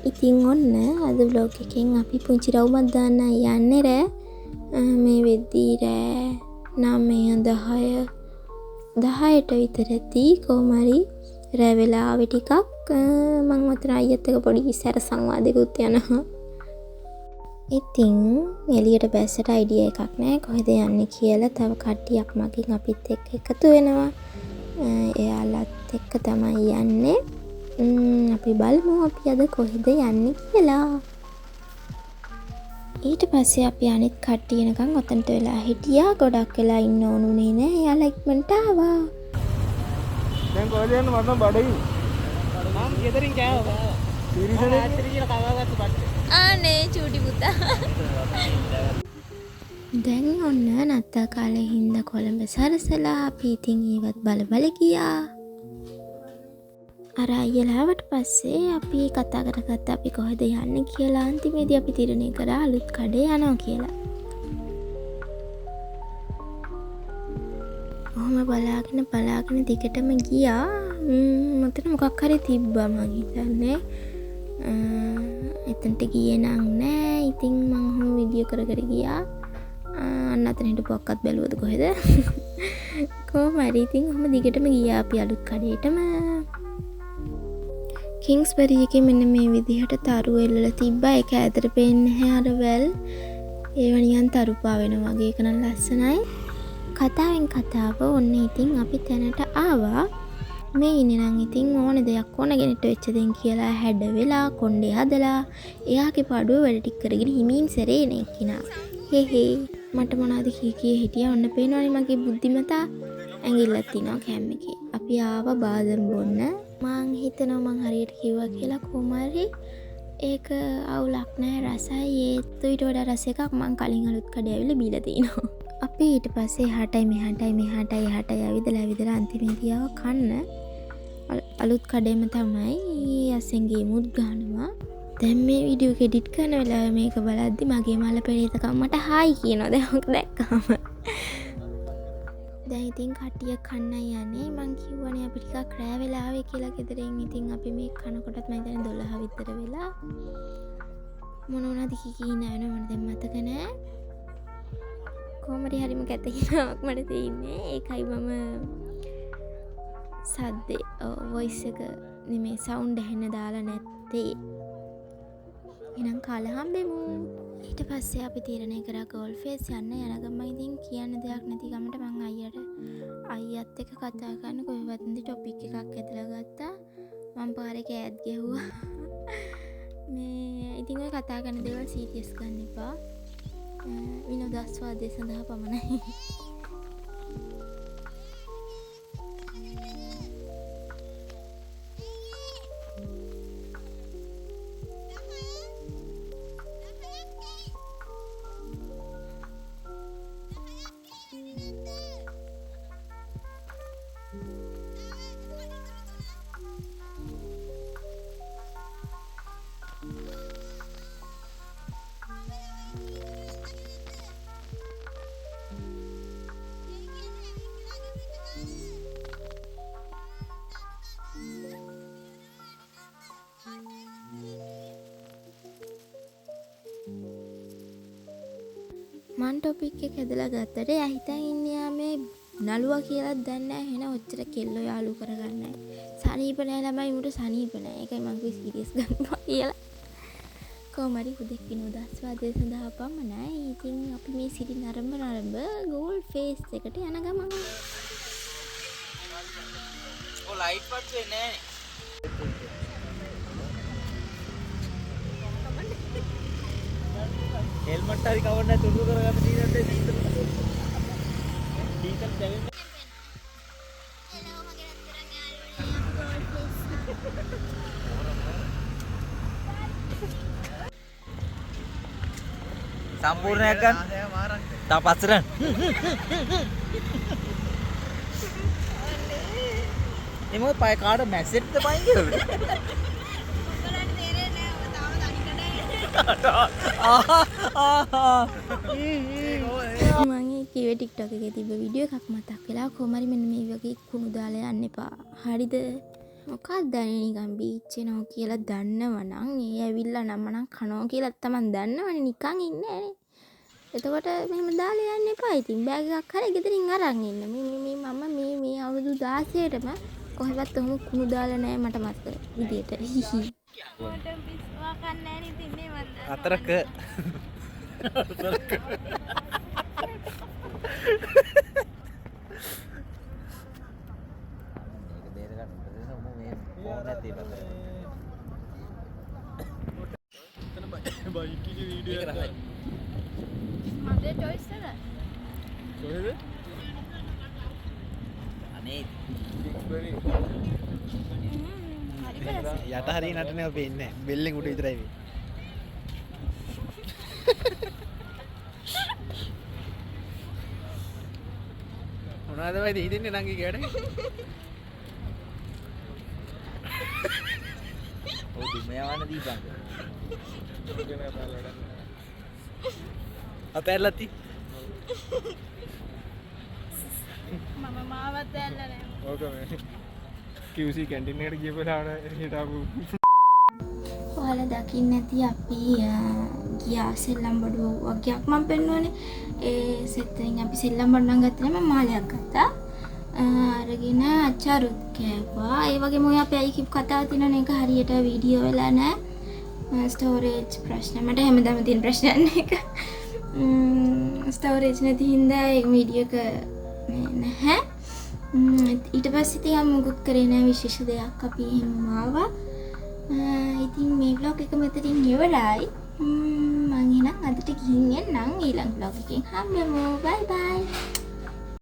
ඉතින් ඔන්න අද vlog එකෙන් අපි පුංචි රවුමක් දාන්න යන්නේ රෑ. මේ වෙද්දී රෑ 9 10ට විතරදී කොහමරි රෑ වෙලාවෙ ටිකක් මම අතන අයියත් එක්ක පොඩි සැර සංවාදයකට යනවා. ඉතින් එළියට බැස්සට අයිඩියා එකක් නැහැ කොහෙද යන්නේ කියලා. තව කට්ටියක් මගින් අපිත් එක්ක එකතු වෙනවා. එයාලත් එක්ක තමයි යන්නේ. අපි බලමු අපි අද කොහෙද යන්නේ කියලා. ඊට පස්සේ අපි අනිත් කට්ටිය එනකන් ඔතනට වෙලා හිටියා. ගොඩක් වෙලා ඉන්න ඕනුනේ නෑ. එයාලා ඉක්මනට ආවා. දැන් කොහෙද යන්නේ මට බඩයි. මම ගෙදරින් කෑවා. තිරිසනේ ආත්‍රි කියලා කවාගත්ත බඩේ. ආනේ චූටි පුතා. දැන් ඔන්න නත්තල් කාලේ හින්දා කොළඹ සරසලා අපි ඉතින් ඒවත් බල ගියා. අර අයියලාවට පස්සේ අපි කතා කරගත්තා අපි කොහෙද යන්නේ කියලා. අන්තිමේදී අපි තීරණය කරා අලුත් කඩේ යනවා කියලා. ඔහොම බලාගෙන දිගටම ගියා. මතන මොකක් හරි තිබ්බා මං හිතන්නේ. එතනට ගියේ නම් නෑ. ඉතින් මං ඔහොම වීඩියෝ කර ගියා. අන්න අතන හිටපු අක්කත් බැලුවද කොහෙද? කොහොම හරි ඉතින් ඔහොම දිගටම ගියා අපි අලුත් කඩේටම. කිංස්බරි එකේ මෙන්න මේ විදිහට තරු එල්ලලා තිබ්බා. ඒක ඇතර පේන්නේ නැහැ අර වැල්. ඒව නිකන් තරු පාවෙනවා වගේ. ඒක නම් ලස්සනයි. කතාවෙන් කතාව ඔන්න ඉතින් අපි තැනට ආවා. මේ ඉන්නේ නම් ඉතින් ඕන දෙයක් ඕන ගෙනට වෙච්ච දෙන් කියලා හැඩ වෙලා කොණ්ඩේ හදලා එයාගේ පාඩුව වැඩ ටික කරගෙන හිමින් සැරේ නේ කිනා. හේ මට මොනවද කී හිටියා. ඔන්න පේනවනේ මගේ බුද්ධිමතා ඇඟිල්ලක් තියනවා කැම් එකේ. අපි ආවා බාදම් බොන්න. මං හිතනවා මං හරියට කිව්වා කියලා. කොහොමරි ඒක අවුලක් නැහැ. රසයි ඒත් ඊට වඩා රස එකක් මං කලින් අලුත් කඩේ ඇවිල්ලා බීලා තිනවා. අපි ඊට පස්සේ එහාටයි ඇවිදලා අන්තිමේදී ආව කන්න. අලුත් කඩේම තමයි අසෙන් ගේමුත් ගන්නවා. දැන් මේ වීඩියෝ එක එඩිට් කරන වෙලාවේ මේක බලද්දි මගේ මල පෙරේතකම් මට හායි කියනවා. දැන් ඔක දැක්කම දැන් ඉතින් කට්ටිය කන්නයි යන්නේ. මං කිව්වනේ අපි ටිකක් රෑ වෙලා ආවේ කියලා ගෙදරින්. ඉතින් අපි මේ කනකොටත් මම හිතන්නේ 12 විතර වෙලා. මොන වුණාද කී නෑ මට දැන් මතක නෑ. කොහමරි හරිම කැතකිනාවක් මට තියෙන්නේ. ඒකයි මම සද්දේ වොයිස් එක නෙමේ සවුන්ඩ් ඇහෙන්න දාලා නැත්තේ. එහෙනම් කාලා හම්බෙමු. ඊට පස්සේ අපි තීරණය කරා ගෝල් ෆේස් යන්න. යන ගමන් ඉතින් කියන්න දෙයක් නැති ගමන්ට මං අයියත් එක්ක කතා කරන කොහෙවත් නැති ටොපික් එකක් ඇදලා ගත්තා. මං පාරේ කෑත් ගැහුවා. මේ ඉතින් ඔය කතා කරන දේවල් සීරියස් ගන්න එපා. විනෝදාස්වාදය සඳහා පමණයි. මන් ටොපික් එක ඇදලා ගත්තට එයා හිතන් ඉන්නේ මේ නළුවා කියලා දන්නේ නැහැ. එහෙනම් ඔච්චර කෙල්ලෝ යාළු කරගන්නයි. සනීප නැහැ ළමයි උන්ට සනීප නැහැ. ඒකයි මං කිව්වේ සීරියස් ගන්නවා කියලා. කොහමරි හුදෙක් විනෝදාස්වාදය සඳහා පමණයි. ඉතින් අපි මේ සිටි නරඹ ගෝල් ෆේස් එකට යන ගමන්. ඔය ලයිට් වත් වෙන්නේ නැහැ. හෙල්මට් හරි කවන්න තුරු කරගන්න තියෙනද ඩීසල් දැවෙන්නේ. හෙලෝ මගේ රත්තරන් යාළුවනේ සම්පූර්ණයක් ගන්න. තා පස්සට. මේ මොකද පය කාඩ මැසේජ් ද පයින් ගියද? මම කිව්වේ TikTok එකේ තිබ්බ වීඩියෝ එකක් මතක් වෙලා. කොහමරි මෙන්න මේ වගේ කුණු දාලා යන්න එපා. හරිද? මොකක්ද දැනේ නිකන් බීච් එනවා කියලා දන්නවනම් ඒ ඇවිල්ලා නම් මනම් කනවා කියලා තමන් දන්නවනේ නිකන් ඉන්නේ නෑනේ. එතකොට මෙහෙම දාලා යන්න එපා. ඉතින් බෑග් එකක් හරි ගෙදරින් අරන් ඉන්න. මම මේ අවුරුදු 16ටම කොහෙවත් ඔහොම කුණු දාලා නෑ මට මතක විදියට. හිහි. මට විශ්වාස කරන්න නෑ නේ තින්නේ මන්ද. අතරක මගේ choice එක. අනේ හරි යට හරිය නටනේ අපි ඉන්නේ බෙල්ලෙන් උඩ විතරයි මේ මොනවද වෙයිද හිටින්නේ නංගි කෑඩ ඔව් දුම යවන්න දීපන් අතැල්ලති මම මාවත් ඇල්ලලා නෑ. ඕක මේ QC කැන්ටින් එකට ගිය වෙලාවට හිටාපු ඔයාලා දකින්න ඇති අපි ගියා සෙල්ලම් බඩුව වගේක් මම පෙන්නුවානේ. ඒ සෙට් එකෙන් අපි සෙල්ලම් බඩු නම් ගත්තේ නෑ මම මාලයක් ගත්තා. අරගෙන අච්චාරුත් කෑවා. ඒ වගේම ඔය අපේ අයිකිප් කතාව තියෙනවනේ ඒක හරියට වීඩියෝ වෙලා නෑ. ස්ටෝරේජ් ප්‍රශ්න මට හැමදාම තියෙන ප්‍රශ්නයක් එක. ස්ටෝරේජ් නැති හින්දා ඒ වීඩියෝ එක නැහැ. ඊට පස්සේ තියා මුකුත් කරේ නෑ විශේෂ දෙයක් අපි එහෙම ආවා. ඉතින් මේ vlog එක මෙතනින් ඉවරයි. මම එහෙනම් අදට ගිහින් එන්නම් ඊළඟ vlog එකෙන් හම්බෙමු. bye bye.